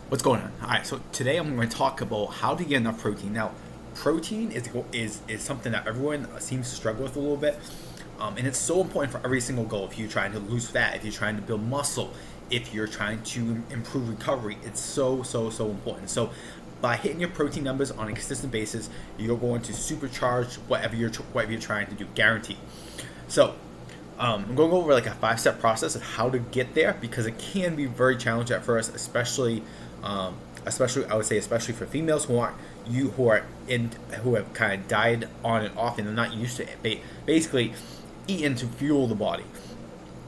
What's going on? All right, so today I'm going to talk about how to get enough protein. Now, protein is something that everyone seems to struggle with a little bit, and it's so important for every single goal. If you're trying to lose fat, if you're trying to build muscle, if you're trying to improve recovery, it's so important. So, by hitting your protein numbers on a consistent basis, you're going to supercharge whatever you're trying to do, guaranteed. So, I'm going to go over like a 5-step process of how to get there because it can be very challenging at first, especially I would say especially for females who have kind of died on and off and they're not used to it, basically eating to fuel the body.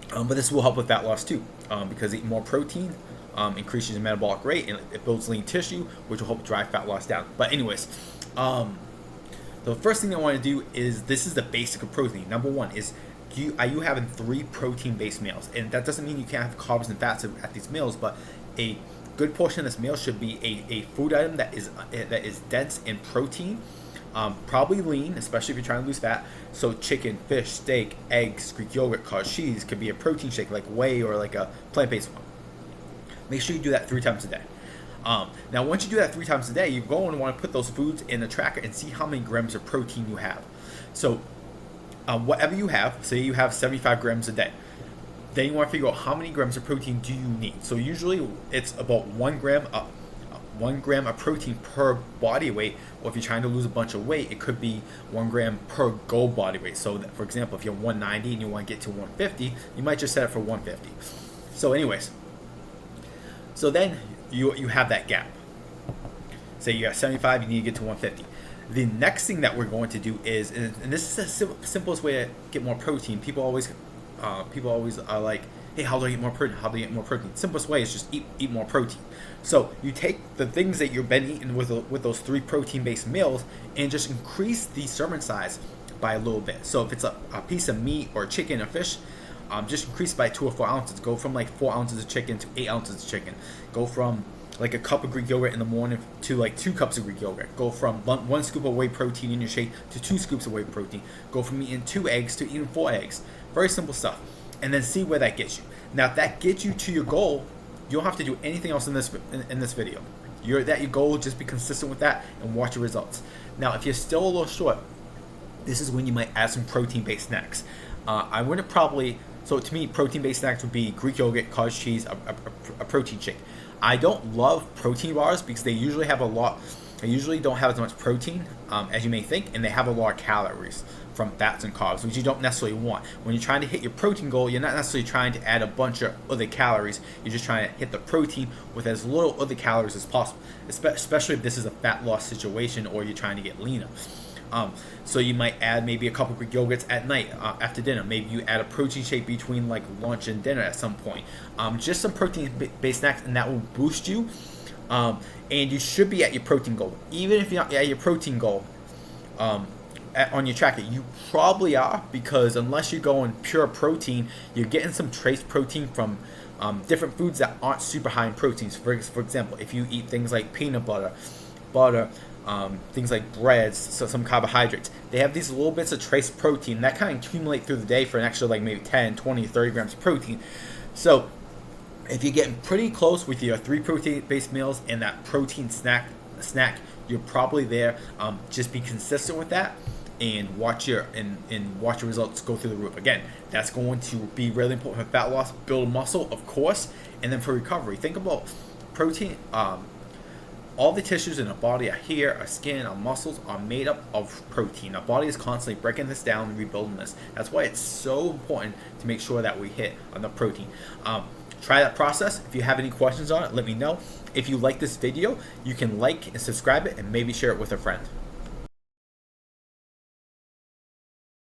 But this will help with fat loss too, because eating more protein increases your metabolic rate and it builds lean tissue, which will help drive fat loss down. But anyways, the first thing I want to do is this is the basic of protein. Number one is are you having 3 protein-based meals? And that doesn't mean you can't have carbs and fats at these meals, but a good portion of this meal should be a food item that is dense in protein, probably lean, especially if you're trying to lose fat. So chicken, fish, steak, eggs, Greek yogurt, cottage cheese could be a protein shake like whey or like a plant-based one. Make sure you do that 3 times a day. Now, once you do that 3 times a day, you're going to want to put those foods in the tracker and see how many grams of protein you have. So whatever you have, say you have 75 grams a day, then you want to figure out how many grams of protein do you need. So usually it's about 1 gram of protein per body weight, or if you're trying to lose a bunch of weight, it could be 1 gram per goal body weight. So that, for example, if you're 190 and you want to get to 150, you might just set it for 150. So anyways, so then you have that gap. Say you have 75, you need to get to 150. The next thing that we're going to do is, and this is the simplest way to get more protein. People always are like, hey, how do I get more protein? How do I get more protein? Simplest way is just eat more protein. So you take the things that you've been eating with those 3 protein-based meals and just increase the serving size by a little bit. So if it's a piece of meat or chicken or fish, just increase by 2 or 4 ounces. Go from like 4 ounces of chicken to 8 ounces of chicken. Go from like a cup of Greek yogurt in the morning to like 2 cups of Greek yogurt. Go from 1 scoop of whey protein in your shake to 2 scoops of whey protein. Go from eating 2 eggs to eating 4 eggs. Very simple stuff. And then see where that gets you. Now, if that gets you to your goal, you don't have to do anything else in this video. Your goal, just be consistent with that and watch your results. Now, if you're still a little short, this is when you might add some protein-based snacks. I wouldn't probably. So to me, protein-based snacks would be Greek yogurt, cottage cheese, a protein shake. I don't love protein bars because they usually have a lot. They usually don't have as much protein as you may think, and they have a lot of calories from fats and carbs, which you don't necessarily want. When you're trying to hit your protein goal, you're not necessarily trying to add a bunch of other calories. You're just trying to hit the protein with as little other calories as possible, especially if this is a fat loss situation or you're trying to get leaner. So you might add maybe a couple Greek yogurts at night after dinner. Maybe you add a protein shake between like lunch and dinner at some point. Just some protein-based snacks, and that will boost you. And you should be at your protein goal. Even if you're not at your protein goal on your tracker, you probably are, because unless you're going pure protein, you're getting some trace protein from different foods that aren't super high in proteins. For example, if you eat things like peanut butter, things like breads, so some carbohydrates, they have these little bits of trace protein that kind of accumulate through the day for an extra like maybe 10, 20, 30 grams of protein. So if you're getting pretty close with your 3 protein-based meals and that protein snack, you're probably there. Just be consistent with that and watch your results go through the roof. Again, that's going to be really important for fat loss, build muscle, of course, and then for recovery. Think about protein. All the tissues in our body, our hair, our skin, our muscles are made up of protein. Our body is constantly breaking this down and rebuilding this. That's why it's so important to make sure that we hit on the protein. Try that process. If you have any questions on it, let me know. If you like this video, you can like and subscribe it and maybe share it with a friend.